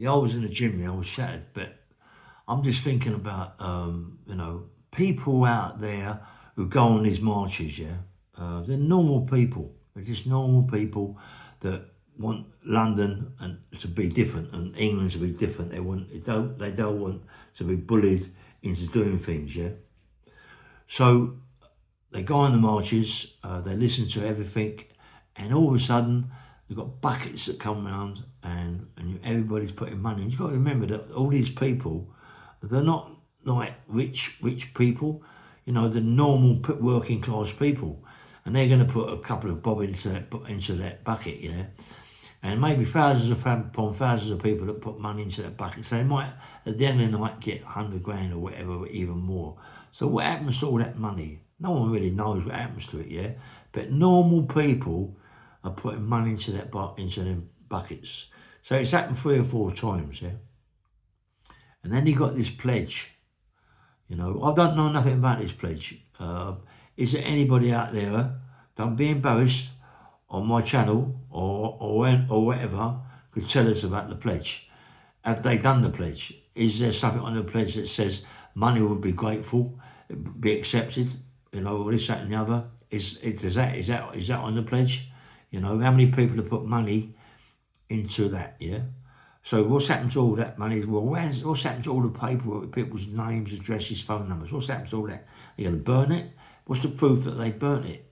Yeah, I was in the gym, yeah, I was shattered, but I'm just thinking about, people out there who go on these marches, yeah. They're normal people. They're just normal people that want London and to be different and England to be different. They don't want to be bullied into doing things, yeah. So they go on the marches, they listen to everything, and all of a sudden you've got buckets that come around and everybody's putting money. And you've got to remember that all these people, they're not like rich people, the normal working class people. And they're going to put a couple of bob into that bucket, yeah. And maybe upon thousands of people that put money into that bucket. So they might, at the end of the night, get 100 grand or whatever, or even more. So what happens to all that money? No one really knows what happens to it, yeah? But normal people are putting money into into them buckets. So it's happened 3 or 4 times, yeah? And then you got this pledge. I don't know nothing about this pledge. Is there anybody out there, don't be embarrassed, on my channel or whatever, could tell us about the pledge? Have they done the pledge? Is there something on the pledge that says money would be grateful, be accepted, this, that and the other? Is that on the pledge? How many people have put money into that, yeah? So what's happened to all that money? Well, what's happened to all the paperwork with people's names, addresses, phone numbers? What's happened to all that? Are you going to burn it? What's the proof that they burnt it,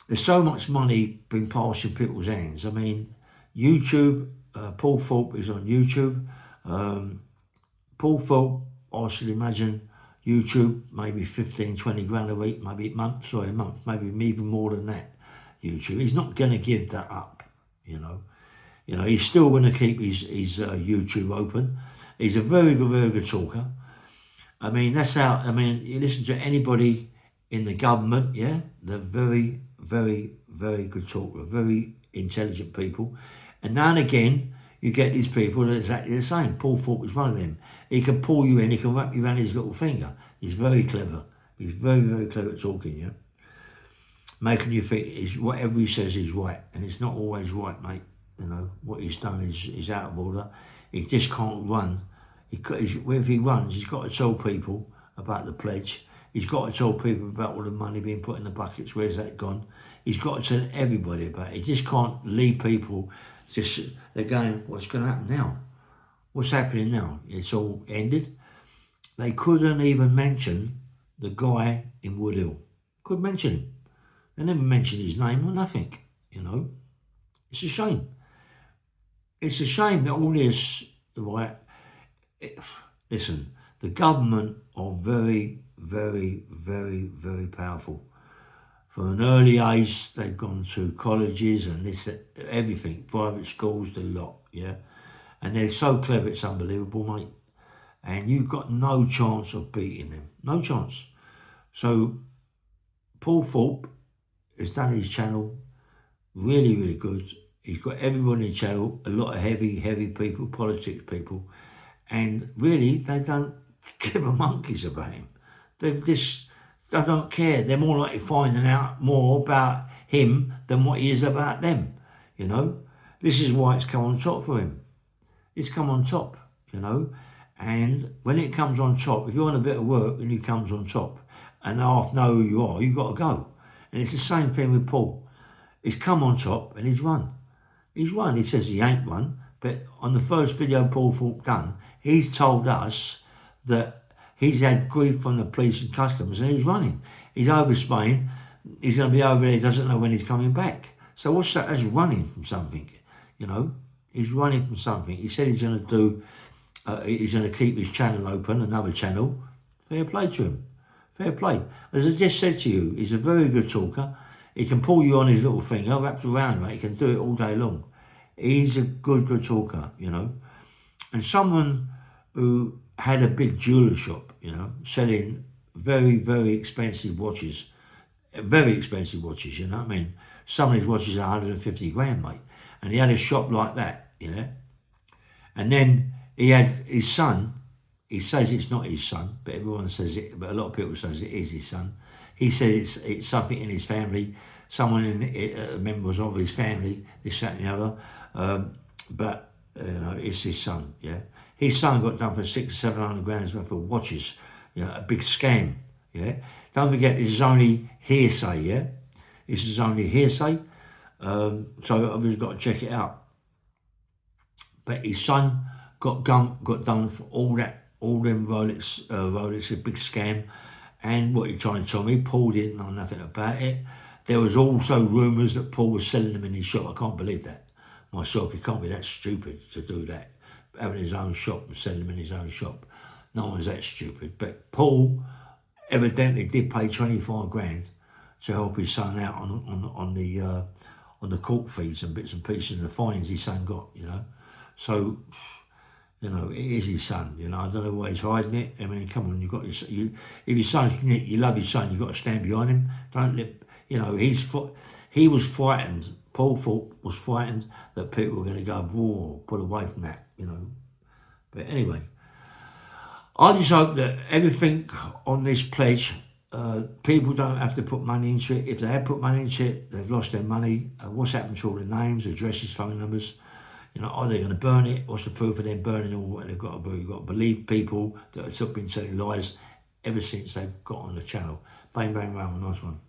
There's so much money being passed in people's hands. I mean, YouTube, Paul Thorpe is on YouTube. Paul Thorpe, I should imagine, YouTube, maybe 15, 20 grand a week, maybe a month, maybe even more than that, YouTube. He's not going to give that up. He's still going to keep his YouTube open. He's a very good talker. I mean, that's how, you listen to anybody in the government, yeah, they're very good talker, very intelligent people. And now and again, you get these people that are exactly the same. Paul Thorpe is one of them. He can pull you in, he can wrap you around his little finger. He's very clever. He's very clever at talking, yeah. Making you think whatever he says is right. And it's not always right, mate. What he's done is out of order. He just can't run. If he runs, he's got to tell people about the pledge. He's got to tell people about all the money being put in the buckets. Where's that gone? He's got to tell everybody about it. He just can't leave people they're going, what's going to happen now? What's happening now? It's all ended. They couldn't even mention the guy in Woodhill. Couldn't mention him. They never mentioned his name or nothing, It's a shame. It's a shame that all this, right? Listen, the government are very powerful. From an early age, they've gone to colleges and this, everything, private schools, the lot, yeah? And they're so clever, it's unbelievable, mate. And you've got no chance of beating them. No chance. So, Paul Thorpe has done his channel really good. He's got everyone in his channel, a lot of heavy people, politics people. And really, they don't give a monkeys about him. They don't care. They're more likely finding out more about him than what he is about them, This is why it's come on top for him. It's come on top, And when it comes on top, if you're on a bit of work and he comes on top and they half know who you are, you've got to go. And it's the same thing with Paul. He's come on top and he's run. He's run. He says he ain't run. But on the first video Paul Thorpe done, he's told us that he's had grief from the police and customs and he's running. He's over Spain. He's going to be over there. He doesn't know when he's coming back. So what's that? That's running from something, He's running from something. He said he's going to do, he's going to keep his channel open, another channel. Fair play to him. Fair play. As I just said to you, he's a very good talker. He can pull you on his little finger, wrapped around, mate. He can do it all day long. He's a good talker, And someone who had a big jeweler shop, selling very expensive watches. Very expensive watches, you know what I mean? Some of his watches are 150 grand, mate. And he had a shop like that, And then he had his son. He says it's not his son, but everyone says it. But a lot of people says it is his son. He says it's something in his family. Someone in members of his family, this, that, and the other. But it's his son, yeah. His son got done for 600-700 grand worth of watches, a big scam, yeah. Don't forget, this is only hearsay, yeah. This is only hearsay, so I've just got to check it out. But his son got done for all them Rolex, a big scam. And what he trying to tell me, Paul didn't know nothing about it. There was also rumours that Paul was selling them in his shop. I can't believe that myself. He can't be that stupid to do that, having his own shop and selling them in his own shop. No one's that stupid. But Paul evidently did pay 25 grand to help his son out on the court fees and bits and pieces and the fines his son got. So. It is his son. I don't know why he's hiding it. I mean, come on, if your son's you love your son, you've got to stand behind him. Don't let he was frightened. Paul was frightened that people were going to go, whoa, pull away from that. But anyway, I just hope that everything on this pledge, people don't have to put money into it. If they have put money into it, they've lost their money. What's happened to all the names, addresses, phone numbers? Are they going to burn it? What's the proof of them burning all what they've got to do? You've got to believe people that have been telling lies ever since they've got on the channel. Bang, bang, bang, nice one.